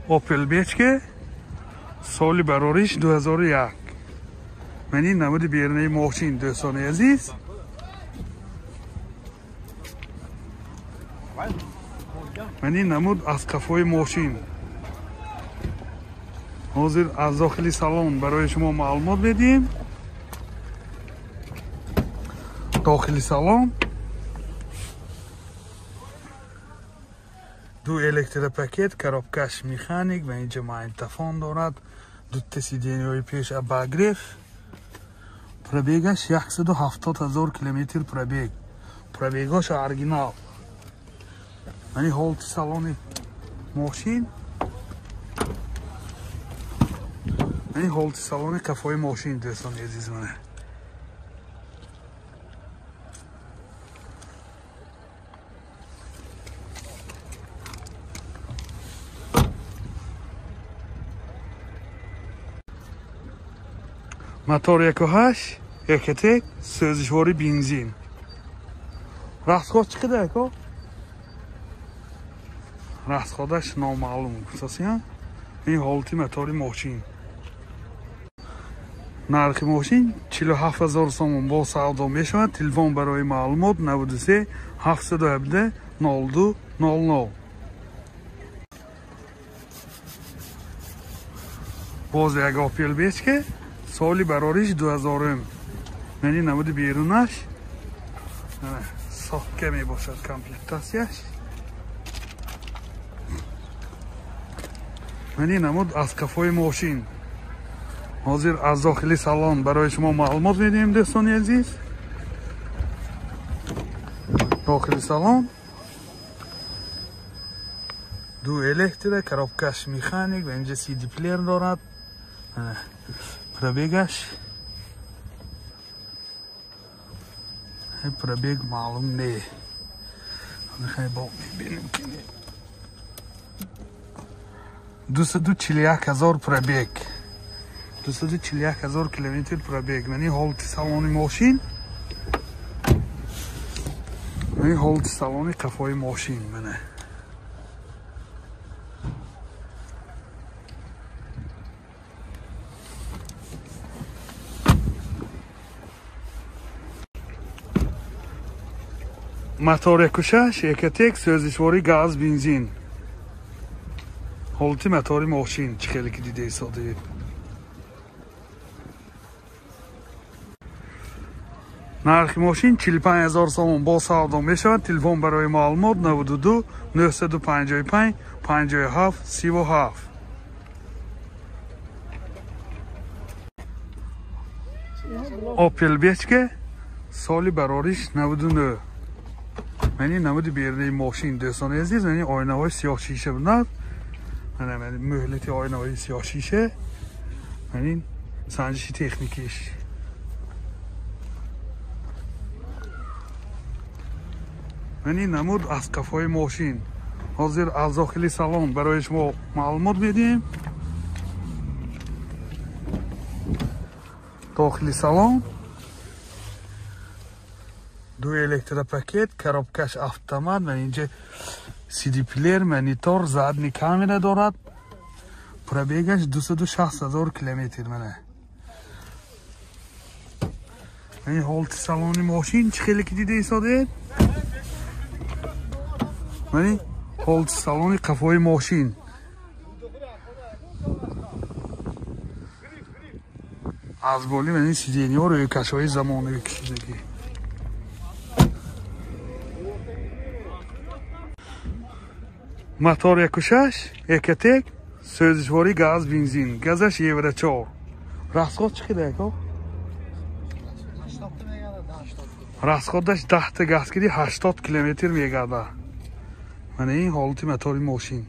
Opel Bechke سالی براریش 2001. من این نمود بیرونی ماشین دوستان عزیز. من این نمود از کفای ماشین. حاضر از داخلی سالن برای شما معلومات بدیم. داخلی سالن دو الکتروپاکت کارابکش میخانیک و اینجا ماینتفون دارد. دو تسیدینی های پیش اباگریف. پرابیگش 170,000 کیلومتر پرابیگ. پرابیگاش ارگینال. یعنی هولت سالن ماشین. یعنی هولت سالن کفای ماشین دوستان عزیز منه. موتور 1.8 1.1 سوزشواری بنزین. رستخواد چقدر اکو؟ رستخوادش نامعلوم اساساً. این حالتی موتور ماشین. نرخ ماشین 47,000 سوم با سودا میشود. تلفن برای معلومات 93 717 02 00. باز یک آپل بیچکه سالی براریش 2000. یعنی نمود بیرونش ساکه می باشد کامپلیکتاسیش. یعنی نمود از کفای ماشین. حاضر از داخلی سالن برای شما معلومات میدیم دوستان عزیز. داخلی سالن دو الکتریک کارابکش میخانیک و اینجا سی دی پلیر دارد. پرابیگش پرابیگ معلوم نه. میخوای با میبینیم که 241,000 پرابیگ. 241,000 کیلومتر پرابیگ. یعنی هولت سالن ماشین. یعنی هولت سالن کفای ماشین منه. موتور 1.6 1.1 سوزشواری گاز بنزین. حالتی موتور ماشین چه خیلی که دیده ایستاده. نرخ ماشین 45,000 سوم با سودا میشود. تلفن برای معلومات 92 955 57 37. اوپل بیچکه سالی براریش 99. یعنی نمود بیرونی ماشین دوستان عزیز. یعنی آینه های سیاه شیشه بودند. یعنی مهلتی آینه های سیاه شیشه. یعنی سنجشی تکنیکیش. یعنی نمود از کفای ماشین. حاضر از داخلی سالن برای شما معلومات میدیم. داخلی سالن دو الکتروپاکت کارابکش اتومات و اینجا سی دی پلیر مانیتور زدنی کاملا دارد. پرابیگش 260,000 کیلومتر منه. این هولت سالن ماشین چه خیلی که دیده ایستاده. یعنی هولت سالن کفای ماشین. از بالی یعنی سیدینی ها روی کشهای زمانه کشیدگی. موتور 1.6 1.1 سوزشواری گاز بنزین. گازش 1.4. رستخواد چقدر اکو؟ رستخوادش 10 تا گاز کردی 80 کیلومتر میگرده. من این حالتی موتور ماشین.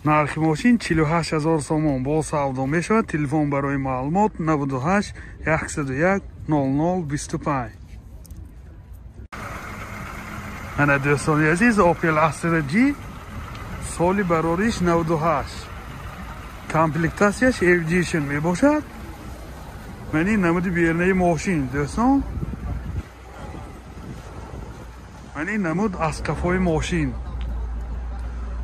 نرخ ماشین 48,000 سوم با سودا میشود. تلفن برای معلومات 98 101 00 25. من دوستان عزیز اوپل استرا جی سالی براریش 98. کامپلیکتاسیش ایویجیشن می باشد. من این نمود بیرونی ماشین دوستان. من این نمود از کفای ماشین.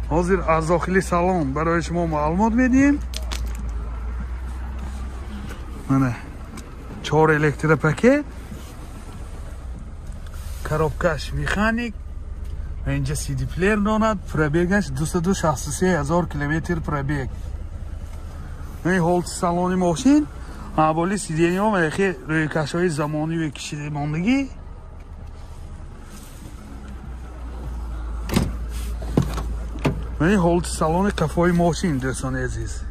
حاضر از داخلی سالن برای شما معلومات میدیم. منه 4 الکتر پاکت، коробкаш механик و اینجا سی دی پلیر دارد. پرابیگش 263,000 کیلومتر پرابیگ. این هولت سالن ماشین اولی سیدینی ها و روی کشهای زمانی و کشیده ماندگی. این هولت سالن کفای ماشین دوستان عزیز.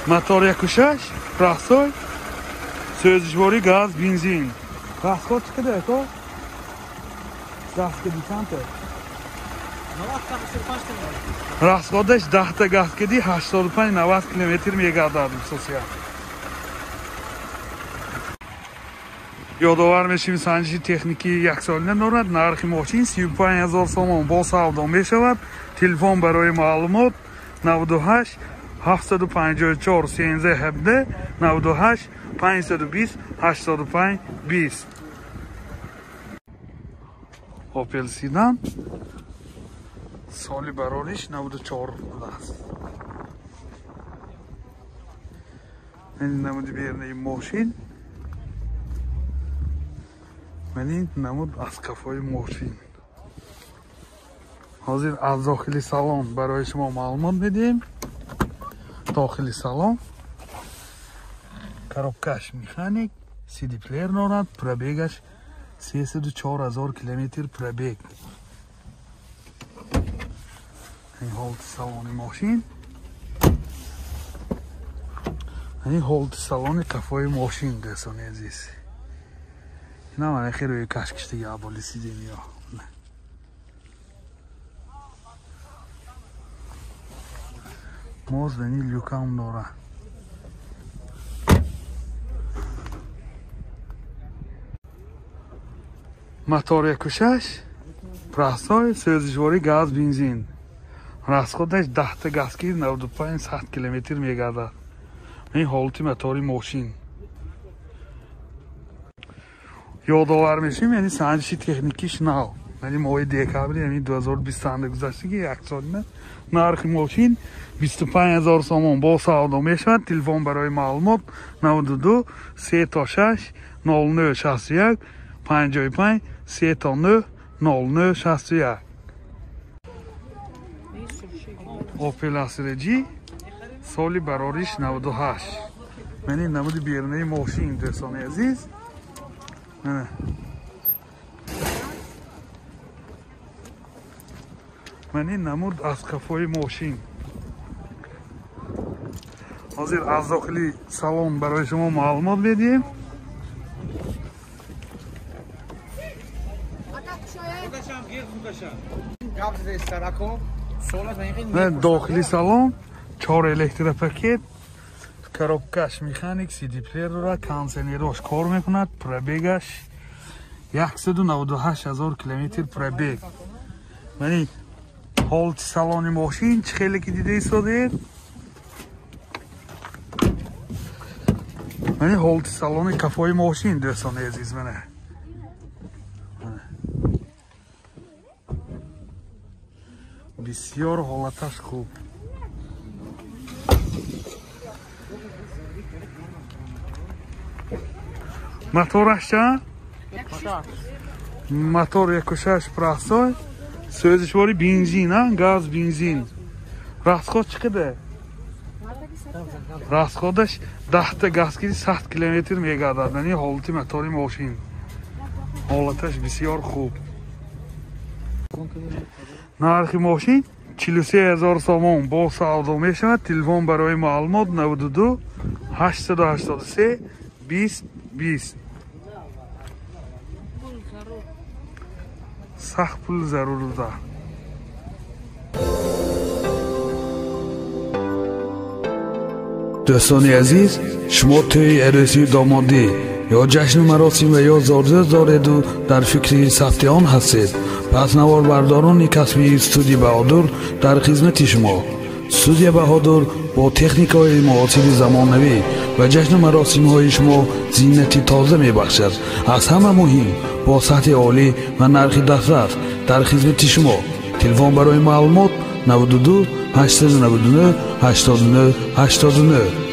موتور 1.6 راستای سوزشواری گاز بنزین. راستای چقدر تو؟ گاز کدی چند تا؟ راستایش 10 تا گاز کدی 85-90 کیلومتر میگردد سوسیا. یادآور میشیم سنجش تکنیکی یک ساله دارد. نرخ ماشین 35,000 سوم با سودا میشود. تلفن برای معلومات 98 754 1317 98 520 85 20. اوپل سیدان سالی برارش 94 است. این نمود بیرنه ماشین، من این نمود از کفای ماشین. حاضر از داخلی سالن برای شما معلومات میدیم. داخلی سالن коробкаш механик، سی دی پلیر دارد. پرابیگش 304,000 کیلومتر پرابیگ. این هولت سالن ماشین، این هولت سالن کفای ماشین دوستان عزیز. اینا من خیلی روی کشکشتی اولی سیدینی ها. موز دنی لیوکام داره. موتور 1.6 پرستای سوزشواری گاز بنزین. راسخودش 10 تا گاز کی 95-100 کیلومتر میگردد. این هولت موتور ماشین. یادآور میشیم یعنی سنجش تکنیکیش نو. یعنی ماه دکبر یعنی 2020 گذشته که یک سال نه. نرخ ماشین 25,000 سوم با سودا میشود. تلفن برای معلومات 92 3 تا 6 09 61 55 3 تا 9 09 61. اوپل اسر جی سالی براریش 98. من این نمود بیرنه ماشین دوستان عزیز. نه من این نمود از کفای ماشین. حاضر از داخلی سالن برای شما معلومات بدیم. داخلی سالن 4 الکتر پاکت، коробкаш механик، سی دی پلیر را کانسنیروش کار میکند. پرابیگش 198,000 کیلومتر پرابیگ. یعنی هولت سالن ماشین چه خیلی که دیده ایستادید. یعنی هولت سالن کفای ماشین دوستان عزیز منه. بسیار حالتش خوب. موتورش چند؟ موتور 1.6 پرستای سوزشواری بنزین ها گاز بنزین. راستخود چقدر؟ راستخودش 10 تا گاز کی 100 کیلومتر میگردد. یعنی حالت موتور ماشین حالتش بسیار خوب. نرخ ماشین 43,000 سوم با سودا میشود. تلفن برای معلومات 92 883 20 20. سخت پول ضرور ده. دوستان عزیز، شما توی عروسی دامادی یا جشن مراسم و یا زارزه دارید و در فکر ثبت آن هستید، پس نوار برداران کسبی استودیو بهادر در خدمت شما. студия баҳодур бо техникаҳои муосири замонавӣ ва ҷашну маросимҳои шумо зиннати тоза мебахшад. аз ҳама муҳим бо сатҳи олӣ ва нархи дафтар дар хизмати шумо. телефон барои маълумот 92 899 89 89.